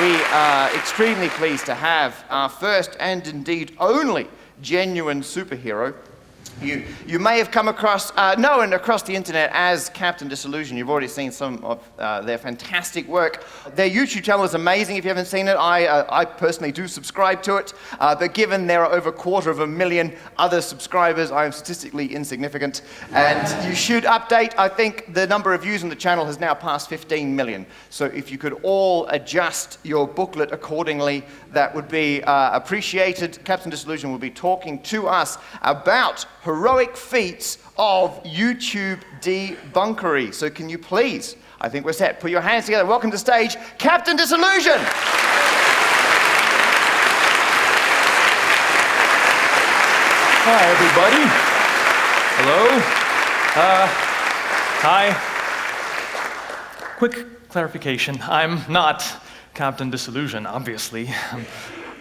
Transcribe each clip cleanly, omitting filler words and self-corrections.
We are extremely pleased to have our first and indeed only genuine superhero. You may have come across, across the internet as Captain Disillusion. You've already seen some of their fantastic work. Their YouTube channel is amazing if you haven't seen it. I personally do subscribe to it, but given there are over 250,000 other subscribers, I am statistically insignificant. And you should update. I think the number of views on the channel has now passed 15 million. So if you could all adjust your booklet accordingly, that would be appreciated. Captain Disillusion will be talking to us about heroic feats of YouTube debunkery. So can you please, I think we're set, put your hands together. Welcome to stage, Captain Disillusion. Hi, everybody. Hello. Hi. Quick clarification. I'm not Captain Disillusion, obviously.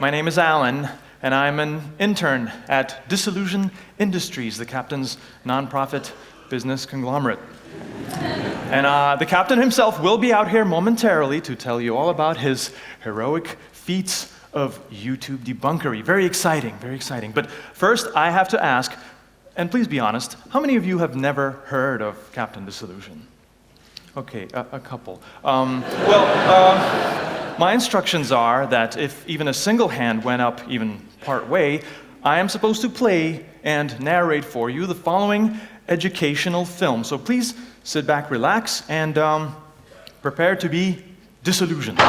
My name is Alan, and I'm an intern at Disillusion Industries, the Captain's nonprofit business conglomerate. And the Captain himself will be out here momentarily to tell you all about his heroic feats of YouTube debunkery. Very exciting, very exciting. But first, I have to ask, and please be honest, how many of you have never heard of Captain Disillusion? Okay, a couple. My instructions are that if even a single hand went up even part way, I am supposed to play and narrate for you the following educational film. So please sit back, relax, and prepare to be disillusioned.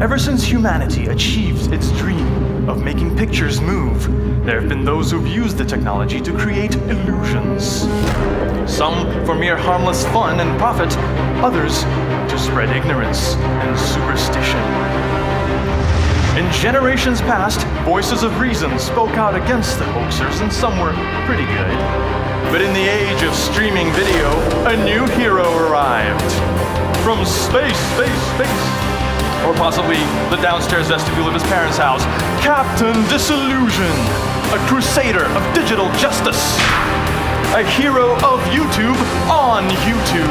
Ever since humanity achieved its dream of making pictures move, there have been those who've used the technology to create illusions. Some for mere harmless fun and profit, others to spread ignorance and superstition. In generations past, voices of reason spoke out against the hoaxers, and some were pretty good. But in the age of streaming video, a new hero arrived. From space, or possibly the downstairs vestibule of his parents' house, Captain Disillusion, a crusader of digital justice. A hero of YouTube on YouTube.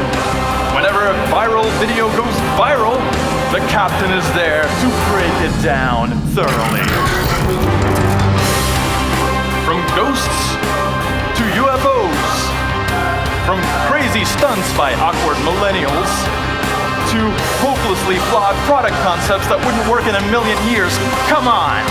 Whenever a viral video goes viral, the Captain is there to break it down thoroughly. From ghosts to UFOs, from crazy stunts by awkward millennials, to hopelessly flawed product concepts that wouldn't work in a million years. Come on!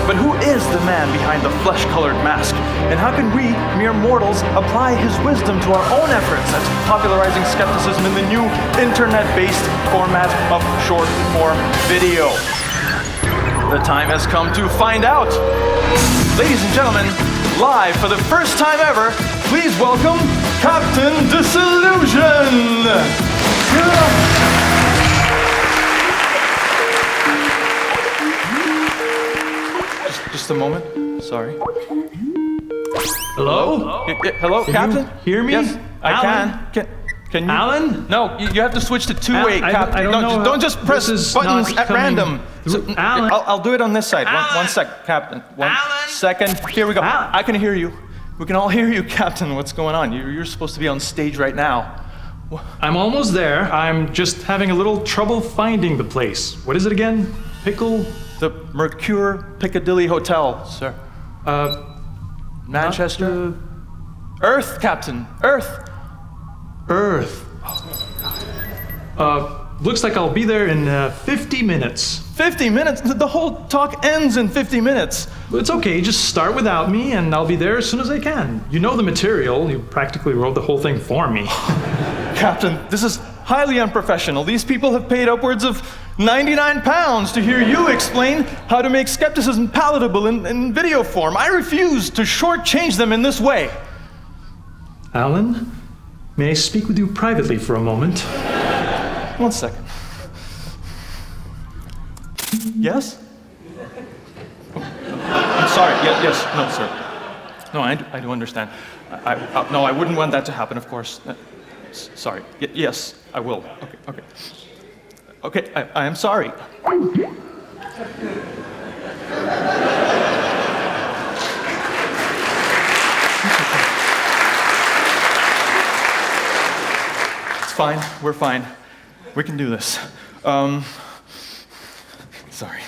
But who is the man behind the flesh-colored mask? And how can we, mere mortals, apply his wisdom to our own efforts at popularizing skepticism in the new internet-based format of short-form video? The time has come to find out. Ladies and gentlemen, live for the first time ever, please welcome Captain Disillusion! Just a moment. Sorry. Hello? Hello, Captain? You hear me? Yes, I Alan? Can you? Alan? No, you have to switch to two-way, Captain. I don't know don't just press buttons at random. Alan? I'll do it on this side. One sec, Captain. One second. Here we go. Alan? I can hear you. We can all hear you, Captain. What's going on? You're supposed to be on stage right now. I'm almost there. I'm just having a little trouble finding the place. What is it again? Pickle? The Mercure Piccadilly Hotel, sir. Manchester? Earth, Captain. Earth. Earth. Looks like I'll be there in 50 minutes. 50 minutes? The whole talk ends in 50 minutes. It's okay, just start without me and I'll be there as soon as I can. You know the material. You practically wrote the whole thing for me. Captain, this is highly unprofessional. These people have paid upwards of £99 to hear you explain how to make skepticism palatable in video form. I refuse to shortchange them in this way. Alan, may I speak with you privately for a moment? 1 second. Yes? I'm sorry. Yes. No, sir. No, I do understand. No, I wouldn't want that to happen, of course. Sorry. Yes, I will. Okay, I am sorry. fine. We're fine. We can do this. Sorry.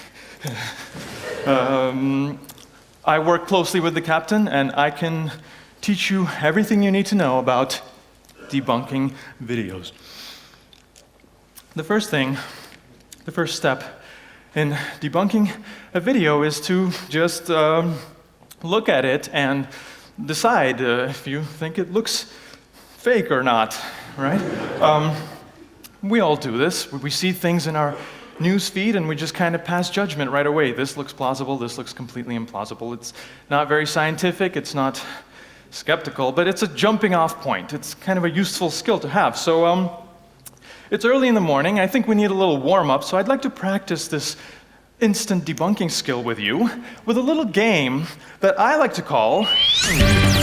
I work closely with the captain, and I can teach you everything you need to know about debunking videos. The first step in debunking a video is to just look at it and decide if you think it looks fake or not, right? We all do this. We see things in our news feed and we just kind of pass judgment right away. This looks plausible, this looks completely implausible. It's not very scientific, it's not skeptical, but it's a jumping off point. It's kind of a useful skill to have. So it's early in the morning. I think we need a little warm-up, so I'd like to practice this instant debunking skill with you with a little game that I like to call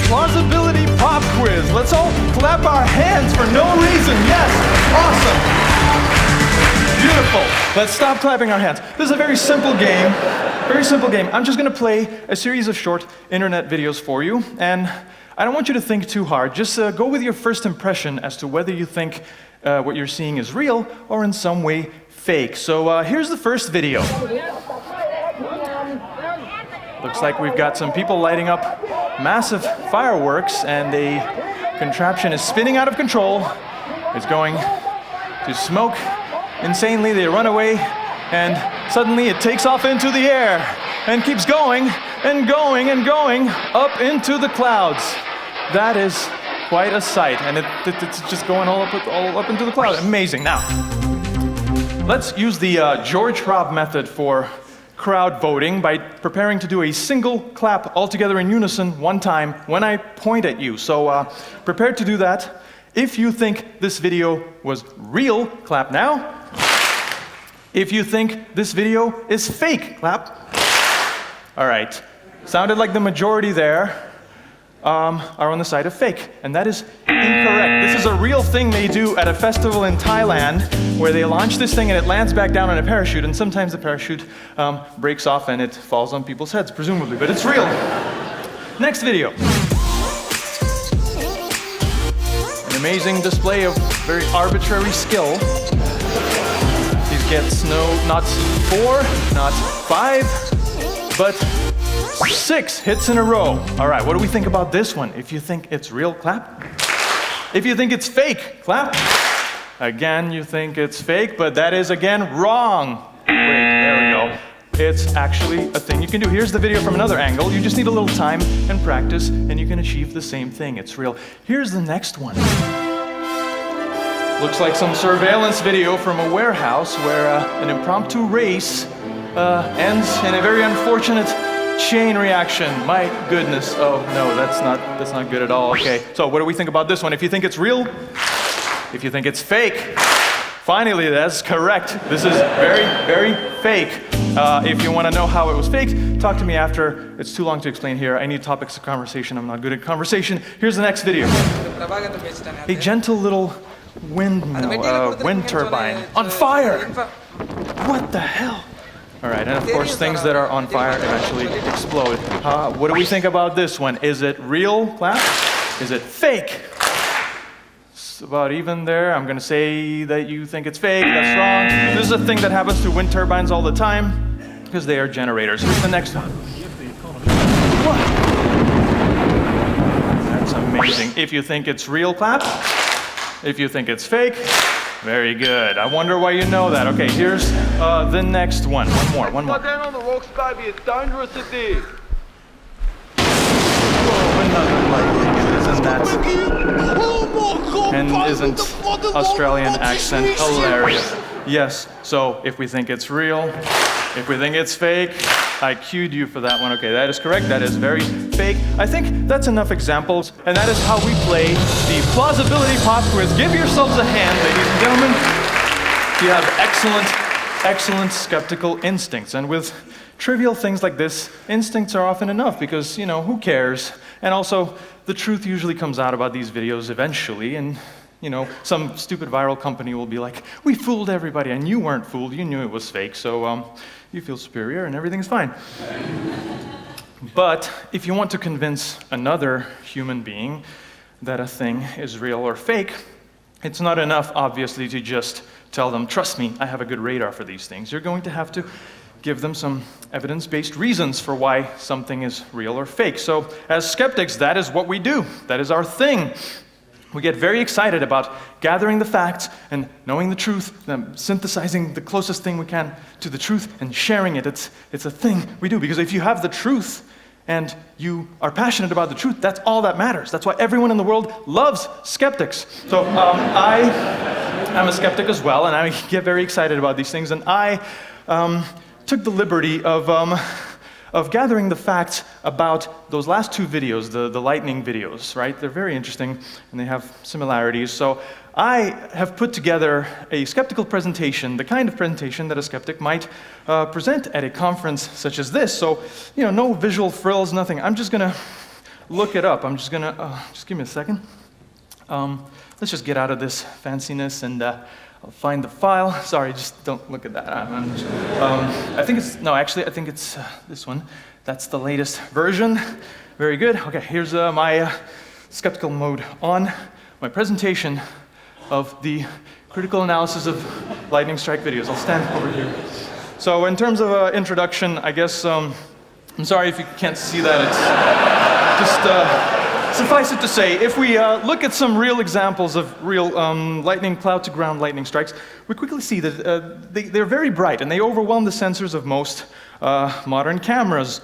Plausibility Pop Quiz. Let's all clap our hands for no reason. Yes, awesome. Beautiful. Let's stop clapping our hands. This is a very simple game. Very simple game. I'm just going to play a series of short internet videos for you, and I don't want you to think too hard. Just go with your first impression as to whether you think what you're seeing is real or in some way fake. So here's the first video. Looks like we've got some people lighting up massive fireworks, and a contraption is spinning out of control. It's going to smoke insanely. They run away, and suddenly it takes off into the air and keeps going and going and going up into the clouds. That is quite a sight, and it's just going all up into the clouds. Amazing. Now, let's use the George Robb method for crowd voting by preparing to do a single clap all together in unison one time when I point at you. So prepare to do that. If you think this video was real, clap now. If you think this video is fake, clap. All right. Sounded like the majority there are on the side of fake, and that is incorrect. This is a real thing they do at a festival in Thailand where they launch this thing and it lands back down on a parachute, and sometimes the parachute breaks off and it falls on people's heads, presumably, but it's real. Next video. An amazing display of very arbitrary skill. These gets not 4, not 5, but 6 hits in a row. All right, what do we think about this one? If you think it's real, clap. If you think it's fake, clap. Again, you think it's fake, but that is, again, wrong. Wait, there we go. It's actually a thing you can do. Here's the video from another angle. You just need a little time and practice, and you can achieve the same thing. It's real. Here's the next one. Looks like some surveillance video from a warehouse where an impromptu race ends in a very unfortunate chain reaction. My goodness. Oh no, that's not good at all. Okay, so what do we think about this one? If you think it's real, if you think it's fake, finally that's correct. This is very, very fake. If you want to know how it was fake, talk to me after. It's too long to explain here. I need topics of conversation. I'm not good at conversation. Here's the next video. A gentle little windmill, wind turbine on fire. What the hell? All right, and of course, things that are on fire eventually explode. What do we think about this one? Is it real, clap? Is it fake? It's about even there. I'm going to say that you think it's fake. That's wrong. This is a thing that happens to wind turbines all the time because they are generators. Here's the next one. What? That's amazing. If you think it's real, clap. If you think it's fake, very good. I wonder why you know that. Okay, here's the next one. One more. Down on the rocks, baby. It's dangerous to dig. Isn't that? And isn't Australian accent hilarious? Yes. So if we think it's real, if we think it's fake, I cued you for that one. Okay, that is correct. That is very fake. I think that's enough examples, and that is how we play the plausibility pop quiz. Give yourselves a hand, ladies and gentlemen. You have excellent skeptical instincts, and with trivial things like this, instincts are often enough because, who cares? And also, the truth usually comes out about these videos eventually, and some stupid viral company will be like, we fooled everybody, and you weren't fooled, you knew it was fake, so you feel superior and everything's fine. But if you want to convince another human being that a thing is real or fake, It's not enough, obviously, to just tell them, trust me, I have a good radar for these things. You're going to have to give them some evidence-based reasons for why something is real or fake. So as skeptics, that is what we do. That is our thing. We get very excited about gathering the facts and knowing the truth, synthesizing the closest thing we can to the truth and sharing it. It's a thing we do, because if you have the truth and you are passionate about the truth, that's all that matters. That's why everyone in the world loves skeptics. So I am a skeptic as well, and I get very excited about these things, and I took the liberty of gathering the facts about those last two videos, the lightning videos, right? They're very interesting, and they have similarities. So I have put together a skeptical presentation, the kind of presentation that a skeptic might present at a conference such as this. So, no visual frills, nothing. I'm just gonna look it up. I'm just gonna, just give me a second. Let's just get out of this fanciness and I'll find the file. Sorry, just don't look at that. I think it's this one. That's the latest version. Very good. Okay, here's my skeptical mode on, my presentation of the critical analysis of lightning strike videos. I'll stand over here. So in terms of introduction, I guess, I'm sorry if you can't see that. It's just, suffice it to say, if we look at some real examples of real lightning, cloud-to-ground lightning strikes, we quickly see that they're very bright, and they overwhelm the sensors of most modern cameras.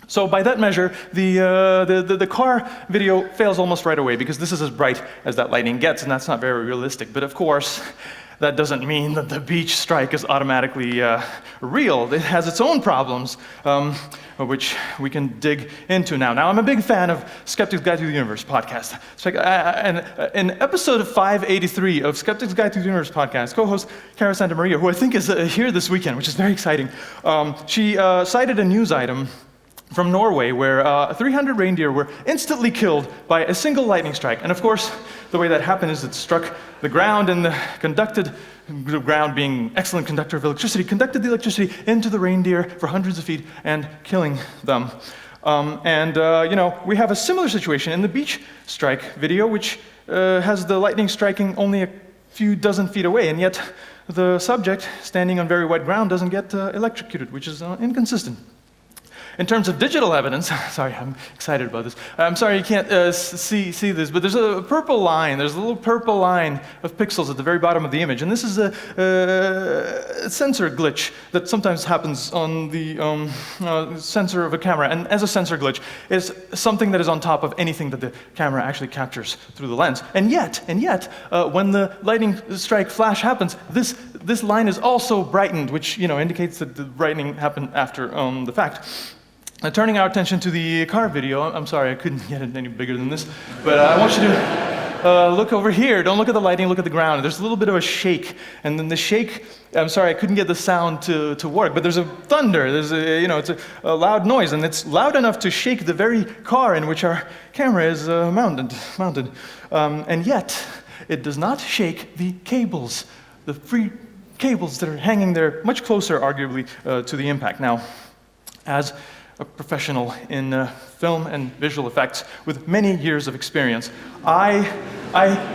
So by that measure, the car video fails almost right away, because this is as bright as that lightning gets, and that's not very realistic. But of course, that doesn't mean that the beach strike is automatically real. It has its own problems, which we can dig into now. Now, I'm a big fan of Skeptic's Guide to the Universe podcast. And in episode 583 of Skeptic's Guide to the Universe podcast, co-host Cara Santa Maria, who I think is here this weekend, which is very exciting, she cited a news item from Norway, where 300 reindeer were instantly killed by a single lightning strike. And of course, the way that happened is it struck the ground, and the ground being excellent conductor of electricity, conducted the electricity into the reindeer for hundreds of feet and killing them. We have a similar situation in the beach strike video, which has the lightning striking only a few dozen feet away, and yet the subject standing on very wet ground doesn't get electrocuted, which is inconsistent. In terms of digital evidence, sorry, I'm excited about this. I'm sorry you can't see this, but there's a purple line. There's a little purple line of pixels at the very bottom of the image, and this is a sensor glitch that sometimes happens on the sensor of a camera. And as a sensor glitch, is something that is on top of anything that the camera actually captures through the lens. And yet, when the lightning strike flash happens, this line is also brightened, which indicates that the brightening happened after the fact. Now, turning our attention to the car video, I'm sorry I couldn't get it any bigger than this, but I want you to look over here. Don't look at the lighting, look at the ground. There's a little bit of a shake, and then the shake, I'm sorry I couldn't get the sound to work, but there's a thunder, there's it's a loud noise, and it's loud enough to shake the very car in which our camera is mounted. And yet, it does not shake the cables, the free cables that are hanging there much closer, arguably, to the impact. Now, as a professional in film and visual effects with many years of experience, I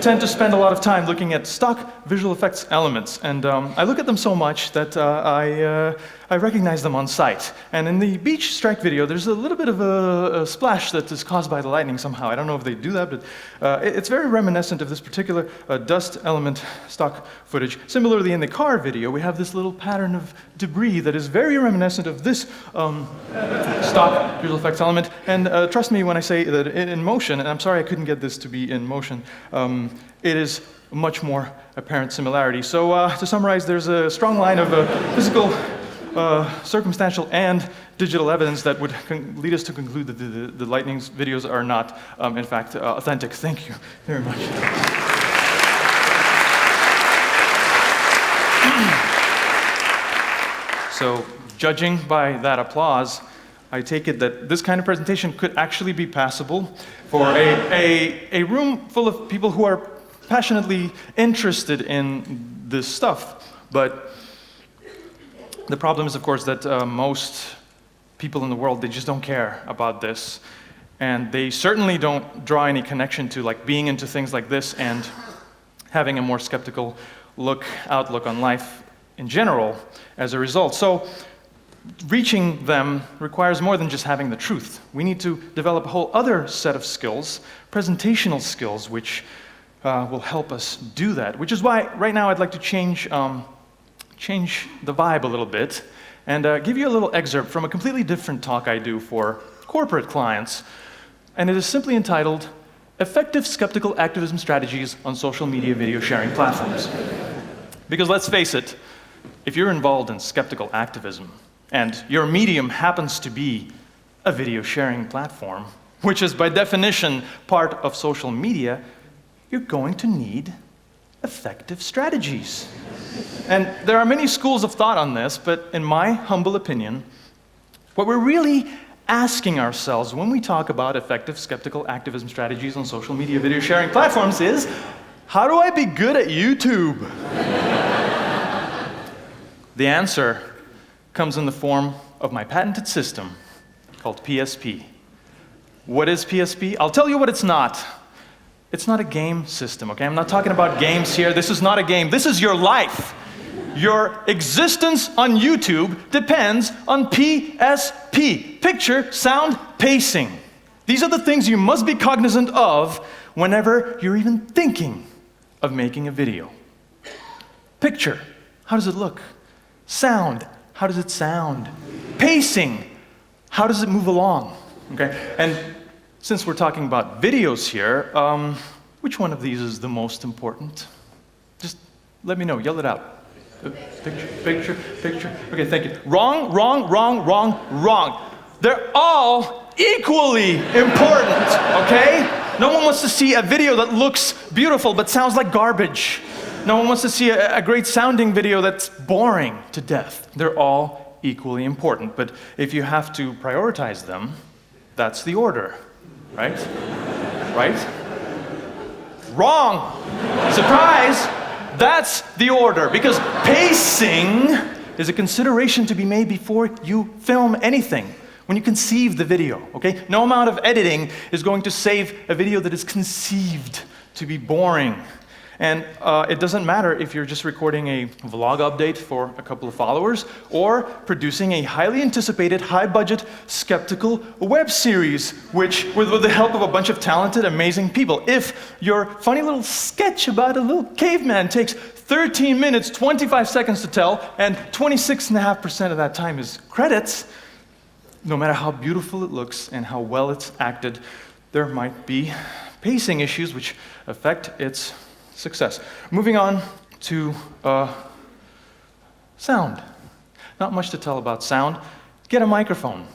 tend to spend a lot of time looking at stock visual effects elements, and I look at them so much that I recognize them on sight. And in the beach strike video, there's a little bit of a splash that is caused by the lightning somehow. I don't know if they do that, but it's very reminiscent of this particular dust element stock footage. Similarly, in the car video, we have this little pattern of debris that is very reminiscent of this stock visual effects element. And trust me when I say that in motion, and I'm sorry I couldn't get this to be in motion, it is much more apparent similarity. So to summarize, there's a strong line of physical, circumstantial, and digital evidence that would lead us to conclude that the lightning videos are not, in fact, authentic. Thank you very much. So, judging by that applause, I take it that this kind of presentation could actually be passable for a room full of people who are passionately interested in this stuff. But the problem is, of course, that most people in the world, they just don't care about this. And they certainly don't draw any connection to being into things like this and having a more skeptical outlook on life in general as a result. So reaching them requires more than just having the truth. We need to develop a whole other set of skills, presentational skills, which will help us do that. Which is why right now I'd like to change the vibe a little bit and give you a little excerpt from a completely different talk I do for corporate clients. And it is simply entitled, Effective Skeptical Activism Strategies on Social Media Video Sharing Platforms. Because let's face it, if you're involved in skeptical activism, and your medium happens to be a video sharing platform, which is by definition part of social media, you're going to need effective strategies. And there are many schools of thought on this, but in my humble opinion, what we're really asking ourselves when we talk about effective skeptical activism strategies on social media video sharing platforms is, how do I be good at YouTube? The answer comes in the form of my patented system called PSP. What is PSP? I'll tell you what it's not. It's not a game system, okay? I'm not talking about games here. This is not a game. This is your life. Your existence on YouTube depends on PSP, picture, sound, pacing. These are the things you must be cognizant of whenever you're even thinking of making a video. Picture, how does it look? Sound, how does it sound? Pacing, how does it move along? Okay, and since we're talking about videos here, which one of these is the most important? Just let me know, yell it out. Picture. Okay, thank you. Wrong. They're all equally important, okay? No one wants to see a video that looks beautiful but sounds like garbage. No one wants to see a great sounding video that's boring to death. They're all equally important, but if you have to prioritize them, that's the order, right? Right? Wrong! Surprise! That's the order, because pacing is a consideration to be made before you film anything. When you conceive the video, okay? No amount of editing is going to save a video that is conceived to be boring. And it doesn't matter if you're just recording a vlog update for a couple of followers or producing a highly anticipated, high-budget, skeptical web series, which, with the help of a bunch of talented, amazing people. If your funny little sketch about a little caveman takes 13 minutes, 25 seconds to tell, and 26.5% of that time is credits, no matter how beautiful it looks and how well it's acted, there might be pacing issues which affect its success. Moving on to sound. Not much to tell about sound. Get a microphone.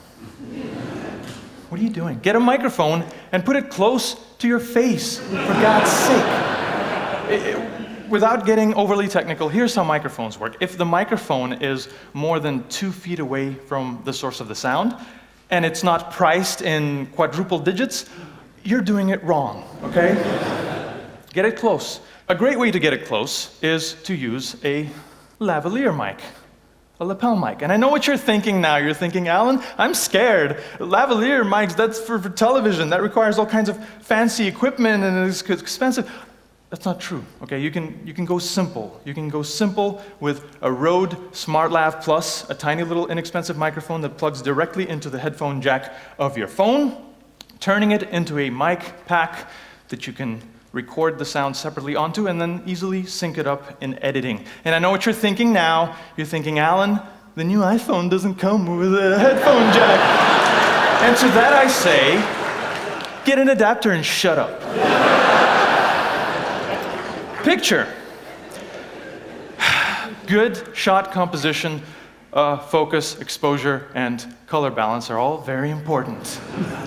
What are you doing? Get a microphone and put it close to your face, for God's sake. Without getting overly technical, here's how microphones work. If the microphone is more than 2 feet away from the source of the sound, and it's not priced in quadruple digits, you're doing it wrong, okay? Get it close. A great way to get it close is to use a lavalier mic, a lapel mic. And I know what you're thinking now. You're thinking, Alan, I'm scared. Lavalier mics, that's for television. That requires all kinds of fancy equipment and it's expensive. That's not true, okay? You can go simple. You can go simple with a Rode SmartLav Plus, a tiny little inexpensive microphone that plugs directly into the headphone jack of your phone, turning it into a mic pack that you can record the sound separately onto, and then easily sync it up in editing. And I know what you're thinking now. You're thinking, Alan, the new iPhone doesn't come with a headphone jack. And to that I say, get an adapter and shut up. Picture. Good shot composition, focus, exposure, and color balance are all very important,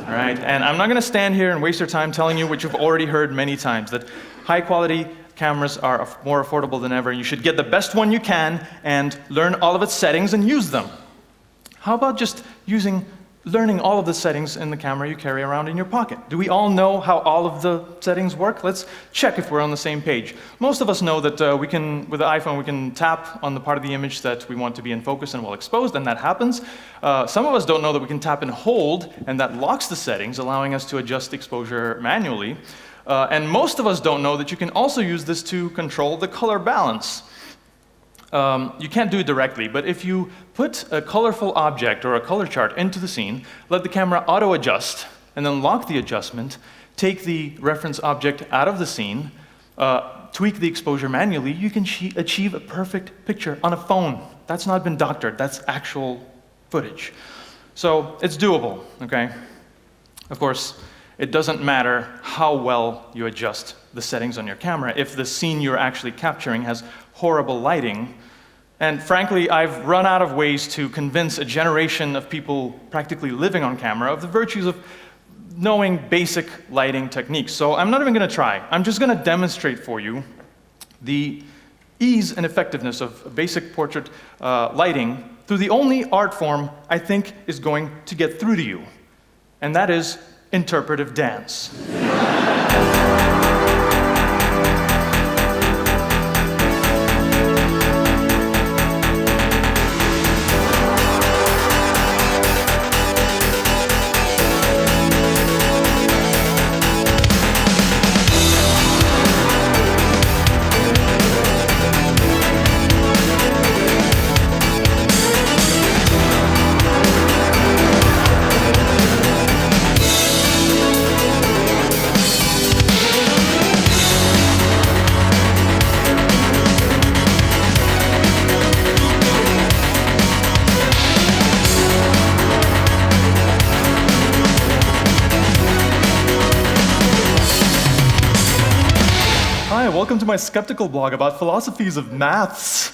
all right? And I'm not gonna stand here and waste your time telling you what you've already heard many times, that high-quality cameras are more affordable than ever. You should get the best one you can and learn all of its settings and use them. How about just learning all of the settings in the camera you carry around in your pocket? Do we all know how all of the settings work? Let's check if we're on the same page. Most of us know that with the iPhone, we can tap on the part of the image that we want to be in focus and well exposed, and that happens. Some of us don't know that we can tap and hold, and that locks the settings, allowing us to adjust exposure manually. And most of us don't know that you can also use this to control the color balance. You can't do it directly, but if you put a colorful object or a color chart into the scene, let the camera auto-adjust, and then lock the adjustment, take the reference object out of the scene, tweak the exposure manually, you can achieve a perfect picture on a phone. That's not been doctored, that's actual footage. So it's doable, okay? Of course, it doesn't matter how well you adjust the settings on your camera if the scene you're actually capturing has horrible lighting. And frankly, I've run out of ways to convince a generation of people practically living on camera of the virtues of knowing basic lighting techniques. So I'm not even going to try. I'm just going to demonstrate for you the ease and effectiveness of basic portrait lighting through the only art form I think is going to get through to you, and that is interpretive dance. Hi, welcome to my skeptical blog about philosophies of maths.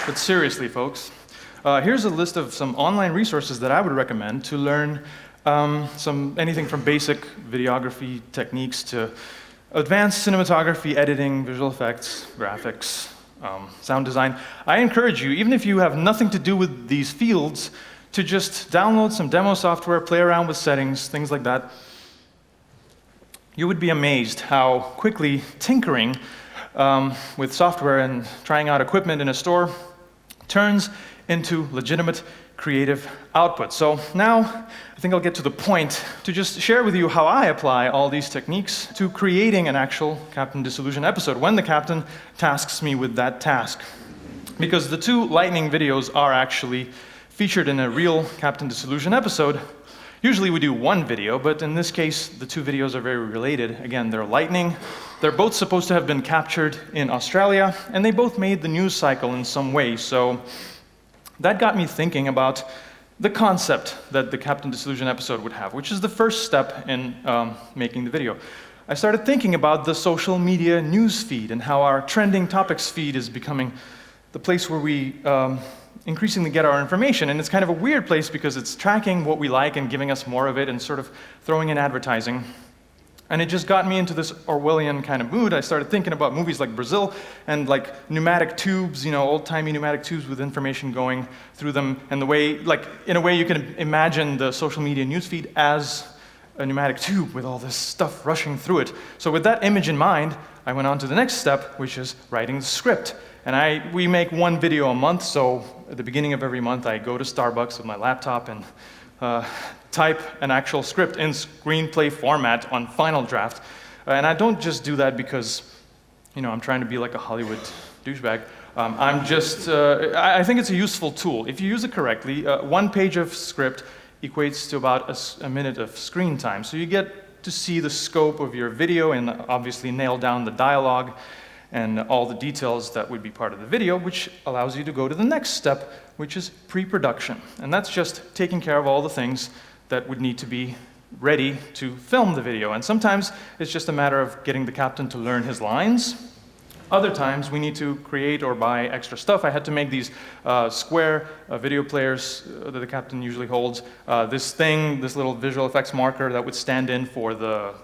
But seriously, folks, here's a list of some online resources that I would recommend to learn anything from basic videography techniques to advanced cinematography, editing, visual effects, graphics, sound design. I encourage you, even if you have nothing to do with these fields, to just download some demo software, play around with settings, things like that. You would be amazed how quickly tinkering with software and trying out equipment in a store turns into legitimate creative output. So now, I think I'll get to the point to just share with you how I apply all these techniques to creating an actual Captain Disillusion episode when the captain tasks me with that task. Because the two lightning videos are actually featured in a real Captain Disillusion episode. Usually we do one video, but in this case, the two videos are very related. Again, they're lightning. They're both supposed to have been captured in Australia, and they both made the news cycle in some way. So that got me thinking about the concept that the Captain Disillusion episode would have, which is the first step in making the video. I started thinking about the social media news feed and how our trending topics feed is becoming the place where we increasingly get our information. And it's kind of a weird place because it's tracking what we like and giving us more of it and sort of throwing in advertising. And it just got me into this Orwellian kind of mood. I started thinking about movies like Brazil and like pneumatic tubes, you know, old-timey pneumatic tubes with information going through them, and the way, like, in a way you can imagine the social media newsfeed as a pneumatic tube with all this stuff rushing through it. So with that image in mind, I went on to the next step, which is writing the script. And we make one video a month, so at the beginning of every month I go to Starbucks with my laptop and type an actual script in screenplay format on Final Draft. And I don't just do that because, you know, I'm trying to be like a Hollywood douchebag. I think it's a useful tool. If you use it correctly, 1 page of script equates to about a minute of screen time. So you get to see the scope of your video and obviously nail down the dialogue and all the details that would be part of the video, which allows you to go to the next step, which is pre-production. And that's just taking care of all the things that would need to be ready to film the video. And sometimes it's just a matter of getting the captain to learn his lines. Other times we need to create or buy extra stuff. I had to make these square video players that the captain usually holds. This little visual effects marker that would stand in for the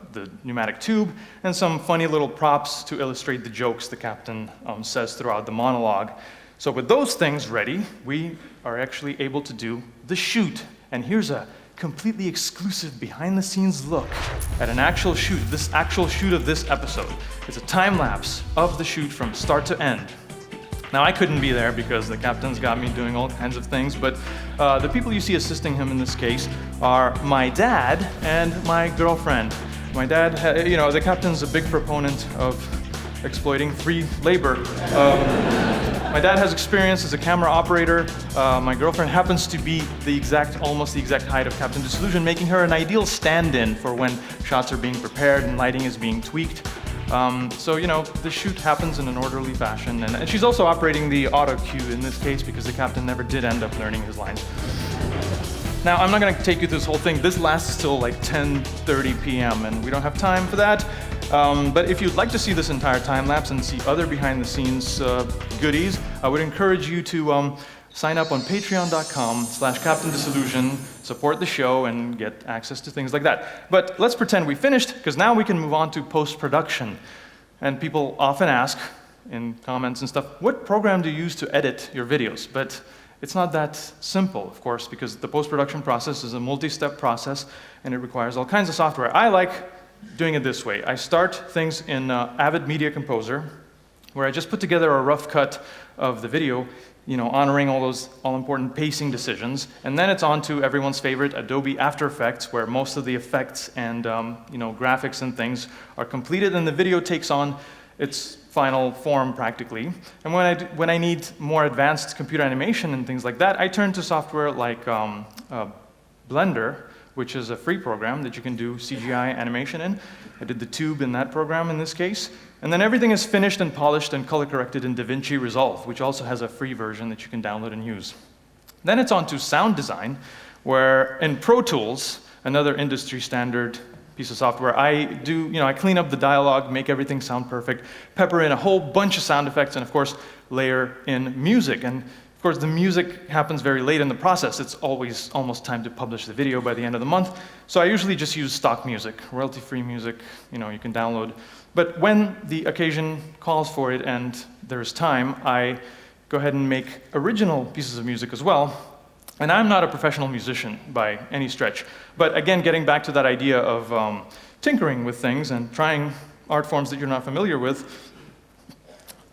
pneumatic tube, and some funny little props to illustrate the jokes the captain says throughout the monologue. So with those things ready, we are actually able to do the shoot. And here's a completely exclusive behind-the-scenes look at an actual shoot, this actual shoot of this episode. It's a time lapse of the shoot from start to end. Now, I couldn't be there because the captain's got me doing all kinds of things, but the people you see assisting him in this case are my dad and my girlfriend. My dad, the captain's a big proponent of exploiting free labor. My dad has experience as a camera operator. My girlfriend happens to be almost the exact height of Captain Disillusion, making her an ideal stand-in for when shots are being prepared and lighting is being tweaked. So, the shoot happens in an orderly fashion, and she's also operating the auto cue in this case because the captain never did end up learning his lines. Now, I'm not going to take you through this whole thing. This lasts till like 10:30 p.m., and we don't have time for that. But if you'd like to see this entire time lapse and see other behind-the-scenes goodies, I would encourage you to sign up on patreon.com/Captain Disillusion, support the show, and get access to things like that. But let's pretend we finished, because now we can move on to post-production. And people often ask, in comments and stuff, what program do you use to edit your videos? But it's not that simple, of course, because the post-production process is a multi-step process, and it requires all kinds of software. I like doing it this way. I start things in Avid Media Composer, where I just put together a rough cut of the video, honoring all those all-important pacing decisions. And then it's on to everyone's favorite Adobe After Effects, where most of the effects and graphics and things are completed, and the video takes on its final form practically. And when I need more advanced computer animation and things like that, I turn to software like Blender, which is a free program that you can do CGI animation in. I did the tube in that program in this case. And then everything is finished and polished and color corrected in DaVinci Resolve, which also has a free version that you can download and use. Then it's on to sound design, where in Pro Tools, another industry standard piece of software, I clean up the dialogue, make everything sound perfect, pepper in a whole bunch of sound effects, and of course, layer in music. And of course, the music happens very late in the process. It's always almost time to publish the video by the end of the month. So I usually just use stock music, royalty-free music, you can download. But when the occasion calls for it and there's time, I go ahead and make original pieces of music as well. And I'm not a professional musician by any stretch. But again, getting back to that idea of tinkering with things and trying art forms that you're not familiar with,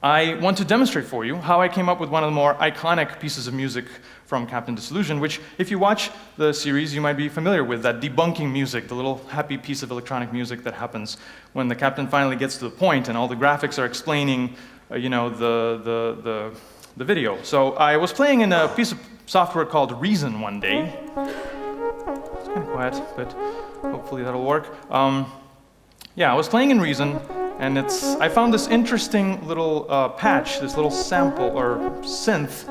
I want to demonstrate for you how I came up with one of the more iconic pieces of music from Captain Disillusion, which, if you watch the series, you might be familiar with, that debunking music, the little happy piece of electronic music that happens when the captain finally gets to the point and all the graphics are explaining, the video. So I was playing in a piece of software called Reason one day. It's kind of quiet, but hopefully that'll work. I was playing in Reason, and I found this interesting little patch, this little sample or synth.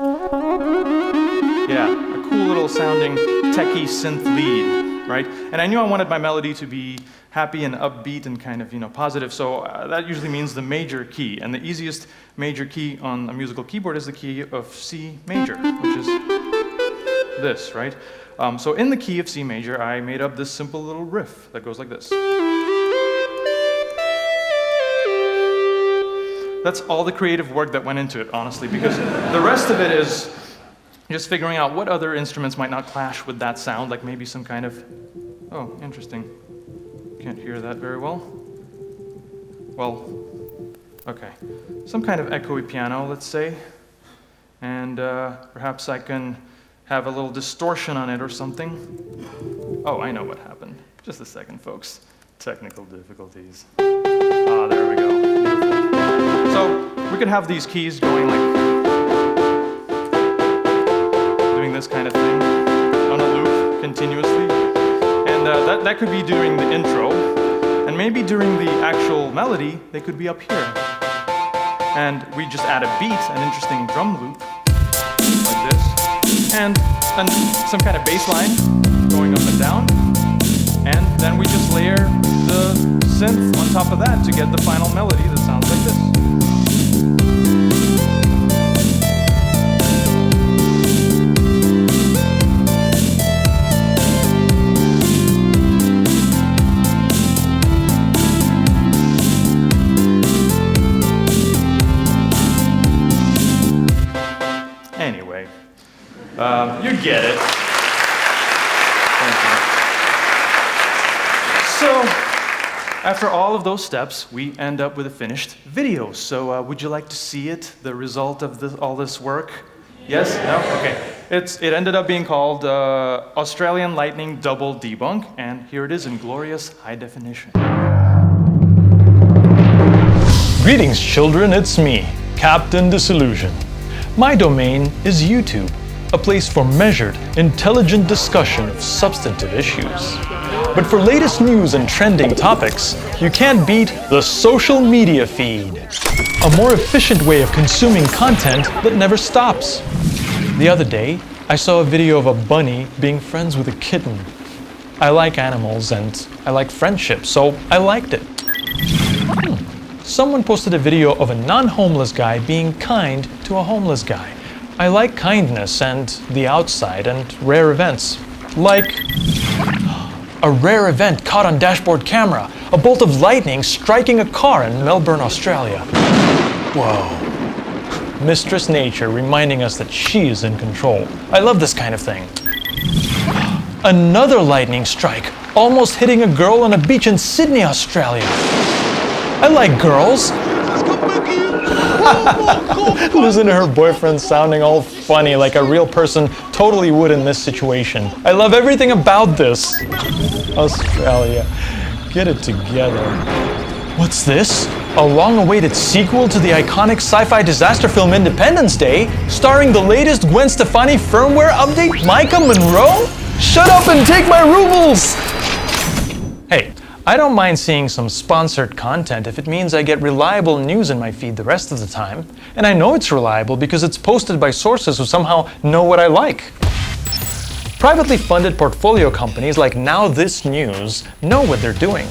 Yeah, a cool little sounding techie synth lead, right? And I knew I wanted my melody to be happy and upbeat and kind of, positive. So that usually means the major key. And the easiest major key on a musical keyboard is the key of C major, which is this, right? So in the key of C major, I made up this simple little riff that goes like this. That's all the creative work that went into it, honestly, because the rest of it is just figuring out what other instruments might not clash with that sound, like maybe some kind of, oh, interesting. Can't hear that very well. Well, okay. Some kind of echoey piano, let's say. And perhaps I can have a little distortion on it or something. Oh, I know what happened. Just a second, folks. Technical difficulties. Ah, there we go. Beautiful. So we could have these keys going like, doing this kind of thing on a loop continuously. And that could be during the intro. And maybe during the actual melody, they could be up here. And we just add a beat, an interesting drum loop, like this. And some kind of bass line going up and down. And then we just layer the synth on top of that to get the final melody that sounds like this. Anyway, you get it. Thank you. So, After all of those steps, we end up with a finished video. So would you like to see it, the result of all this work? Yes? No? Okay. It ended up being called Australian Lightning Double Debunk, and here it is in glorious high definition. Greetings, children, it's me, Captain Disillusion. My domain is YouTube, a place for measured, intelligent discussion of substantive issues. But for latest news and trending topics, you can't beat the social media feed. A more efficient way of consuming content that never stops. The other day, I saw a video of a bunny being friends with a kitten. I like animals and I like friendship, so I liked it. Someone posted a video of a non-homeless guy being kind to a homeless guy. I like kindness and the outside and rare events. Like a rare event caught on dashboard camera, a bolt of lightning striking a car in Melbourne, Australia. Whoa. Mistress Nature reminding us that she is in control. I love this kind of thing. Another lightning strike, almost hitting a girl on a beach in Sydney, Australia. I like girls. Listen to her boyfriend sounding all funny like a real person totally would in this situation. I love everything about this. Australia, get it together. What's this? A long-awaited sequel to the iconic sci-fi disaster film Independence Day, starring the latest Gwen Stefani firmware update, Micah Monroe? Shut up and take my rubles! Hey, I don't mind seeing some sponsored content if it means I get reliable news in my feed the rest of the time. And I know it's reliable because it's posted by sources who somehow know what I like. Privately funded portfolio companies like Now This News know what they're doing.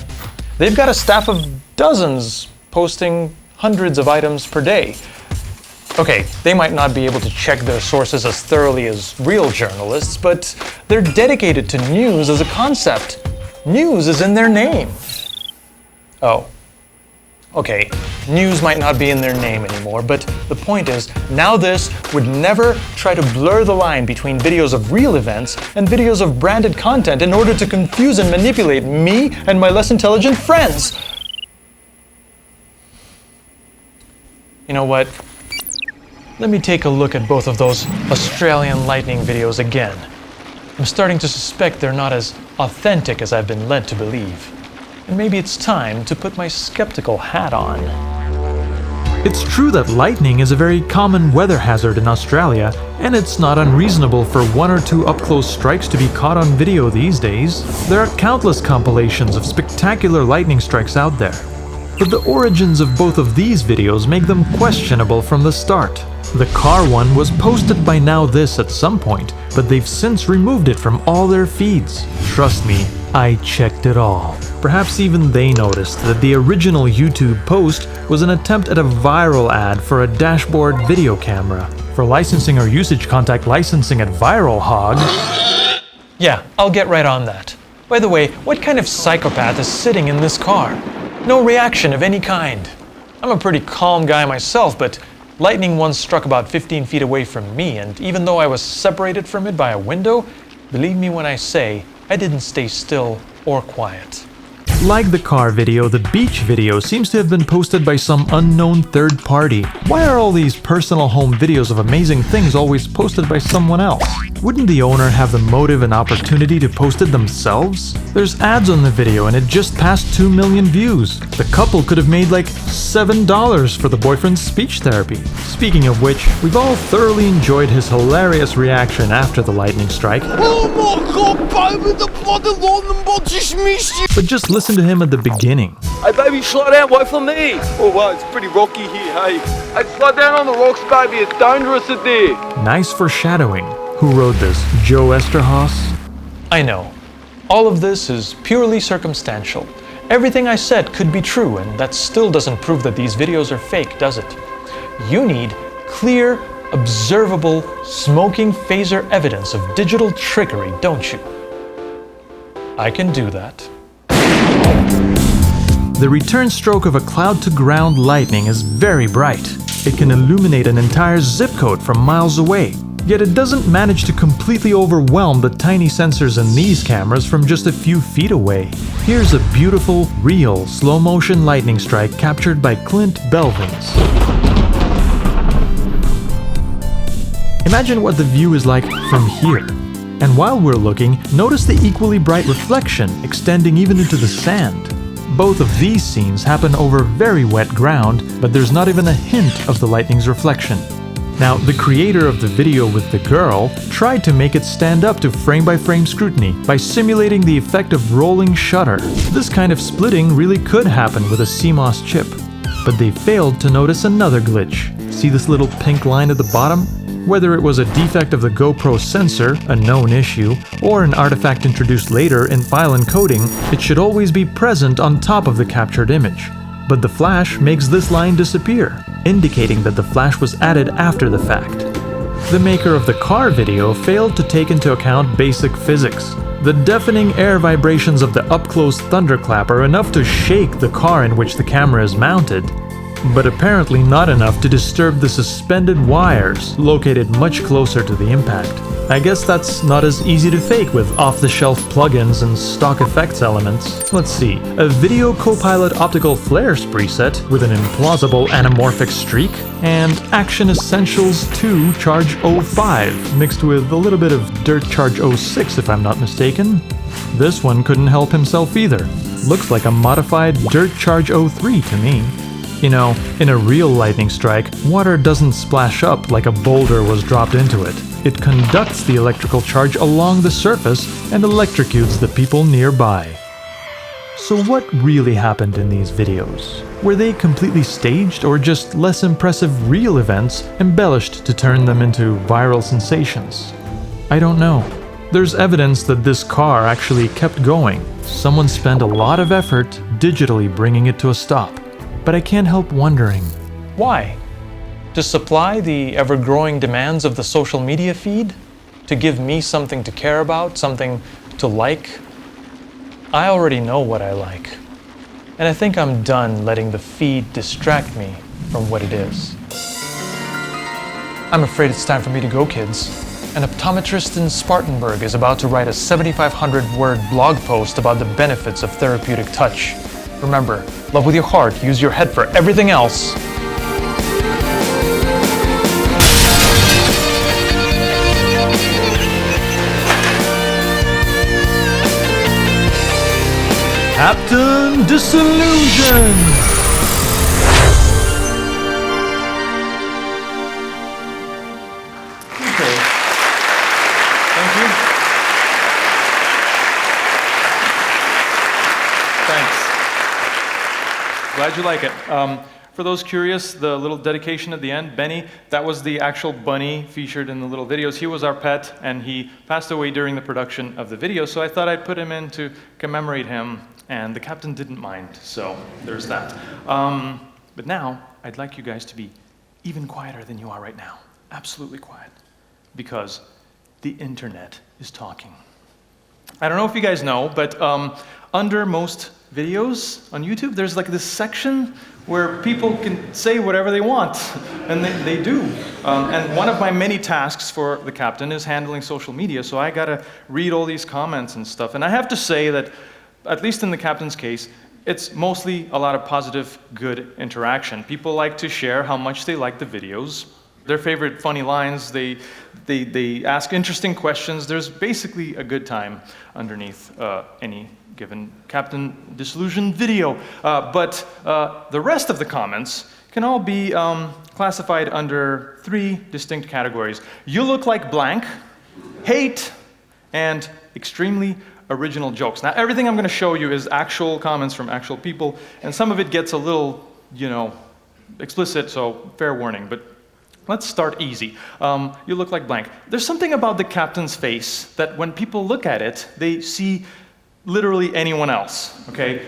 They've got a staff of dozens posting hundreds of items per day. Okay, they might not be able to check their sources as thoroughly as real journalists, but they're dedicated to news as a concept. News is in their name. Oh. Okay, news might not be in their name anymore, but the point is, Now This would never try to blur the line between videos of real events and videos of branded content in order to confuse and manipulate me and my less intelligent friends. You know what? Let me take a look at both of those Australian lightning videos again. I'm starting to suspect they're not as authentic as I've been led to believe. And maybe it's time to put my skeptical hat on. It's true that lightning is a very common weather hazard in Australia, and it's not unreasonable for one or two up-close strikes to be caught on video these days. There are countless compilations of spectacular lightning strikes out there. But the origins of both of these videos make them questionable from the start. The car one was posted by Now This at some point, but they've since removed it from all their feeds. Trust me, I checked it all. Perhaps even they noticed that the original YouTube post was an attempt at a viral ad for a dashboard video camera. For licensing or usage, contact licensing at Viral Hog. Yeah, I'll get right on that. By the way, what kind of psychopath is sitting in this car? No reaction of any kind. I'm a pretty calm guy myself, but lightning once struck about 15 feet away from me, and even though I was separated from it by a window, believe me when I say, I didn't stay still or quiet. Like the car video, the beach video seems to have been posted by some unknown third party. Why are all these personal home videos of amazing things always posted by someone else? Wouldn't the owner have the motive and opportunity to post it themselves? There's ads on the video and it just passed 2 million views. The couple could have made like $7 for the boyfriend's speech therapy. Speaking of which, we've all thoroughly enjoyed his hilarious reaction after the lightning strike. Oh my god, baby, the bloody lightning bolt just missed you! But just listen to him at the beginning. Hey baby, slow down, wait for me! Oh wow, it's pretty rocky here, hey. Hey, slow down on the rocks, baby, it's dangerous in there! Nice foreshadowing. Who wrote this? Joe Esterhaus? I know. All of this is purely circumstantial. Everything I said could be true, and that still doesn't prove that these videos are fake, does it? You need clear, observable, smoking phaser evidence of digital trickery, don't you? I can do that. The return stroke of a cloud-to-ground lightning is very bright. It can illuminate an entire zip code from miles away. Yet it doesn't manage to completely overwhelm the tiny sensors in these cameras from just a few feet away. Here's a beautiful, real, slow-motion lightning strike captured by Clint Belvins. Imagine what the view is like from here. And while we're looking, notice the equally bright reflection extending even into the sand. Both of these scenes happen over very wet ground, but there's not even a hint of the lightning's reflection. Now, the creator of the video with the girl tried to make it stand up to frame-by-frame scrutiny by simulating the effect of rolling shutter. This kind of splitting really could happen with a CMOS chip. But they failed to notice another glitch. See this little pink line at the bottom? Whether it was a defect of the GoPro sensor, a known issue, or an artifact introduced later in file encoding, it should always be present on top of the captured image. But the flash makes this line disappear, indicating that the flash was added after the fact. The maker of the car video failed to take into account basic physics. The deafening air vibrations of the up-close thunderclap are enough to shake the car in which the camera is mounted, but apparently not enough to disturb the suspended wires located much closer to the impact. I guess that's not as easy to fake with off-the-shelf plugins and stock effects elements. Let's see, a Video Copilot optical flares preset with an implausible anamorphic streak, and Action Essentials 2 Charge 05 mixed with a little bit of Dirt Charge 06 if I'm not mistaken. This one couldn't help himself either. Looks like a modified Dirt Charge 03 to me. You know, in a real lightning strike, water doesn't splash up like a boulder was dropped into it. It conducts the electrical charge along the surface and electrocutes the people nearby. So what really happened in these videos? Were they completely staged or just less impressive real events embellished to turn them into viral sensations? I don't know. There's evidence that this car actually kept going. Someone spent a lot of effort digitally bringing it to a stop. But I can't help wondering, why? To supply the ever-growing demands of the social media feed? To give me something to care about, something to like? I already know what I like. And I think I'm done letting the feed distract me from what it is. I'm afraid it's time for me to go, kids. An optometrist in Spartanburg is about to write a 7,500-word blog post about the benefits of therapeutic touch. Remember, love with your heart, use your head for everything else. Captain Disillusion! Okay. Thank you. Thanks. Glad you like it. For those curious, the little dedication at the end, Benny, that was the actual bunny featured in the little videos. He was our pet, and he passed away during the production of the video, so I thought I'd put him in to commemorate him, and the captain didn't mind, so there's that. But now, I'd like you guys to be even quieter than you are right now. Absolutely quiet. Because the internet is talking. I don't know if you guys know, but under most videos on YouTube, there's like this section where people can say whatever they want, and they do. And one of my many tasks for the captain is handling social media, so I gotta read all these comments and stuff. And I have to say that, at least in the captain's case, it's mostly a lot of positive, good interaction. People like to share how much they like the videos, their favorite funny lines, they ask interesting questions. There's basically a good time underneath any given Captain Disillusion video. But the rest of the comments can all be classified under 3 distinct categories. You look like blank, hate, and extremely original jokes. Now, everything I'm going to show you is actual comments from actual people, and some of it gets a little, explicit, so fair warning. But let's start easy. You look like blank. There's something about the captain's face that when people look at it, they see literally anyone else, okay?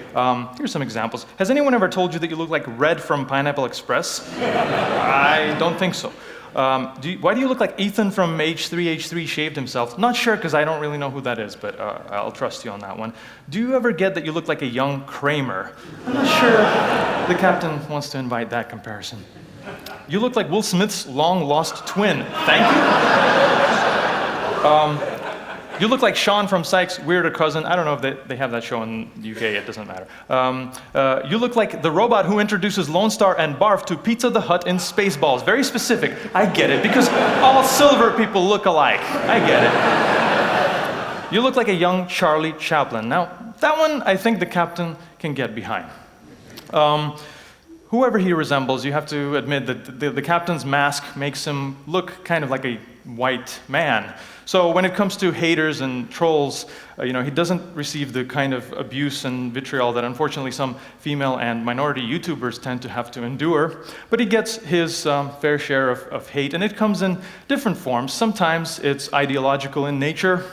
Here's some examples. Has anyone ever told you that you look like Red from Pineapple Express? I don't think so. Why do you look like Ethan from H3H3 shaved himself? Not sure, because I don't really know who that is, but I'll trust you on that one. Do you ever get that you look like a young Kramer? I'm not sure the captain wants to invite that comparison. You look like Will Smith's long-lost twin. Thank you. You look like Sean from Psych's weirder cousin. I don't know if they have that show in the UK. It doesn't matter. You look like the robot who introduces Lone Star and Barf to Pizza the Hut in Spaceballs. Very specific. I get it, because all silver people look alike. I get it. You look like a young Charlie Chaplin. Now, that one I think the captain can get behind. Whoever he resembles, you have to admit that the captain's mask makes him look kind of like a white man. So when it comes to haters and trolls, he doesn't receive the kind of abuse and vitriol that unfortunately some female and minority YouTubers tend to have to endure. But he gets his fair share of hate, and it comes in different forms. Sometimes it's ideological in nature.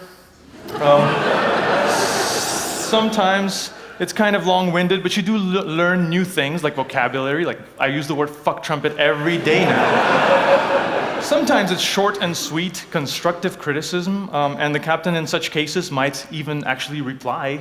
Sometimes it's kind of long-winded, but you do learn new things, like vocabulary. Like, I use the word fuck trumpet every day now. Sometimes it's short and sweet, constructive criticism, and the captain in such cases might even actually reply,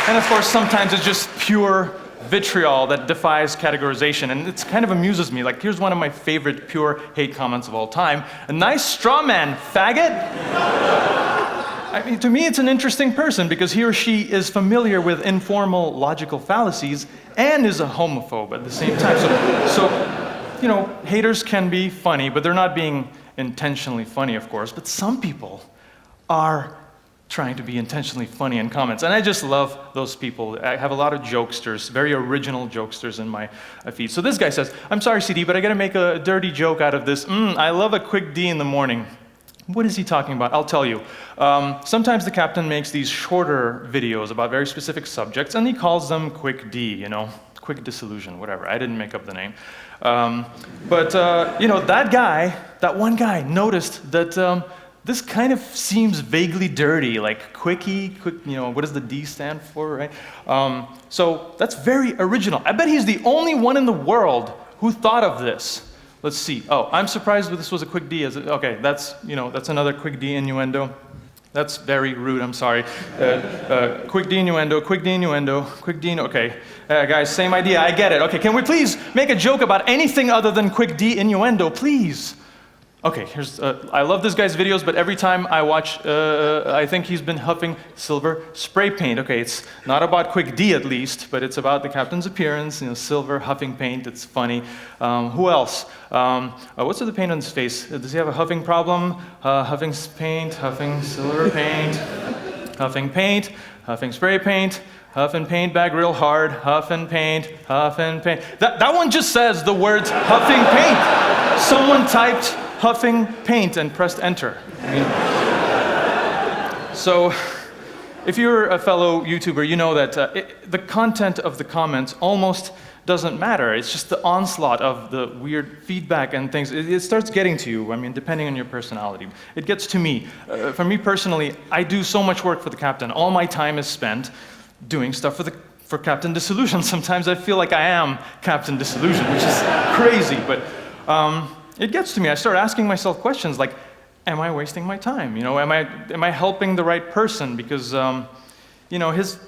And of course, sometimes it's just pure vitriol that defies categorization, and it kind of amuses me. Like, here's one of my favorite pure hate comments of all time. A nice straw man, faggot? I mean, to me, it's an interesting person because he or she is familiar with informal logical fallacies and is a homophobe at the same time. So haters can be funny, but they're not being intentionally funny, of course. But some people are trying to be intentionally funny in comments. And I just love those people. I have a lot of jokesters, very original jokesters in my feed. So this guy says, I'm sorry, CD, but I gotta make a dirty joke out of this. I love a quick D in the morning. What is he talking about? I'll tell you. Sometimes the captain makes these shorter videos about very specific subjects, and he calls them Quick D, Quick Disillusion, whatever. I didn't make up the name. That one guy noticed that this kind of seems vaguely dirty, like quickie, what does the D stand for, right? So that's very original. I bet he's the only one in the world who thought of this. Let's see. Oh, I'm surprised that this was a quick D. Okay, that's another quick D innuendo. That's very rude, I'm sorry. Quick D innuendo, quick D innuendo, quick D, okay. Guys, same idea, I get it. Okay, can we please make a joke about anything other than quick D innuendo, please? Okay, I love this guy's videos, but every time I watch, I think he's been huffing silver spray paint. Okay, it's not about Quick D at least, but it's about the captain's appearance, silver huffing paint, it's funny. Who else? What's with the paint on his face? Does he have a huffing problem? Huffing paint, huffing silver paint, huffing spray paint, huff and paint bag real hard, huff and paint, huff and paint. That one just says the words huffing paint. Someone typed huffing paint and pressed enter. So, if you're a fellow YouTuber, you know that the content of the comments almost doesn't matter. It's just the onslaught of the weird feedback and things. It starts getting to you, depending on your personality. It gets to me. For me personally, I do so much work for the captain. All my time is spent doing stuff for Captain Disillusion. Sometimes I feel like I am Captain Disillusion, which is crazy, but it gets to me. I start asking myself questions like, am I wasting my time? Am I helping the right person? Because, his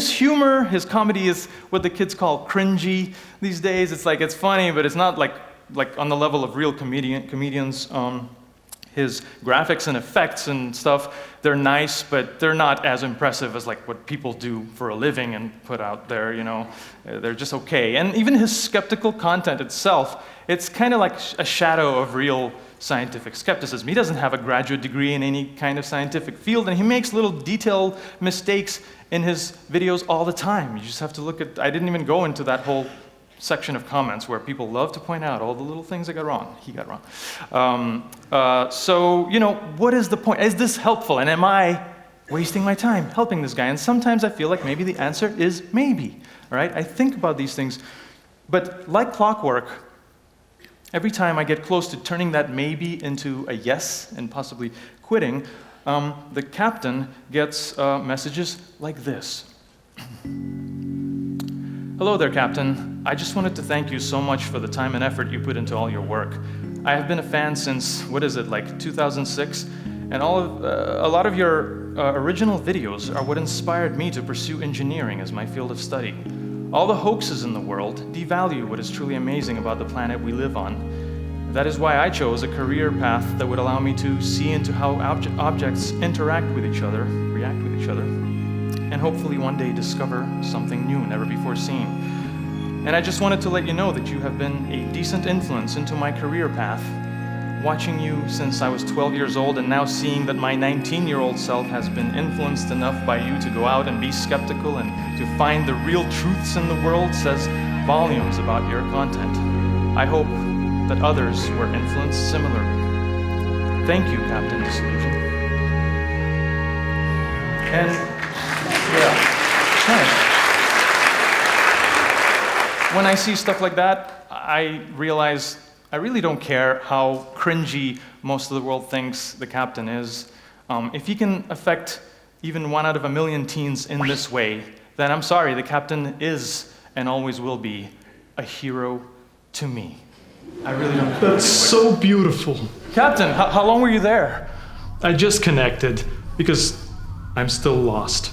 humor, his comedy is what the kids call cringy these days. It's funny, but it's not like on the level of real comedians. His graphics and effects and stuff, they're nice, but they're not as impressive as what people do for a living and put out there, They're just okay. And even his skeptical content itself, it's kind of like a shadow of real scientific skepticism. He doesn't have a graduate degree in any kind of scientific field, and he makes little detailed mistakes in his videos all the time. You just have to look at, I didn't even go into that whole section of comments where people love to point out all the little things he got wrong. What is the point? Is this helpful? And am I wasting my time helping this guy? And sometimes I feel like maybe the answer is maybe, all right? I think about these things, but like clockwork, every time I get close to turning that maybe into a yes and possibly quitting, the captain gets messages like this. Hello there, Captain. I just wanted to thank you so much for the time and effort you put into all your work. I have been a fan since, 2006, and a lot of your original videos are what inspired me to pursue engineering as my field of study. All the hoaxes in the world devalue what is truly amazing about the planet we live on. That is why I chose a career path that would allow me to see into how objects interact with each other, react with each other, and hopefully one day discover something new, never before seen. And I just wanted to let you know that you have been a decent influence into my career path. Watching you since I was 12 years old and now seeing that my 19-year-old self has been influenced enough by you to go out and be skeptical and to find the real truths in the world says volumes about your content. I hope that others were influenced similarly. Thank you, Captain Disillusion. And, when I see stuff like that, I realize I really don't care how cringy most of the world thinks the captain is. If he can affect even 1 out of 1,000,000 teens in this way, then I'm sorry, the captain is and always will be a hero to me. I really don't care. That's so beautiful. Captain, how long were you there? I just connected because I'm still lost.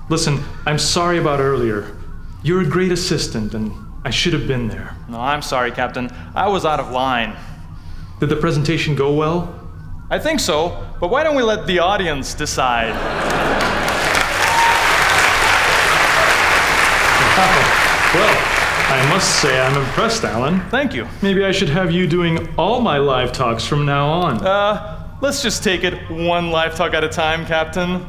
Listen, I'm sorry about earlier. You're a great assistant and I should have been there. No, I'm sorry, Captain. I was out of line. Did the presentation go well? I think so, but why don't we let the audience decide? Well, I must say I'm impressed, Alan. Thank you. Maybe I should have you doing all my live talks from now on. Let's just take it one live talk at a time, Captain.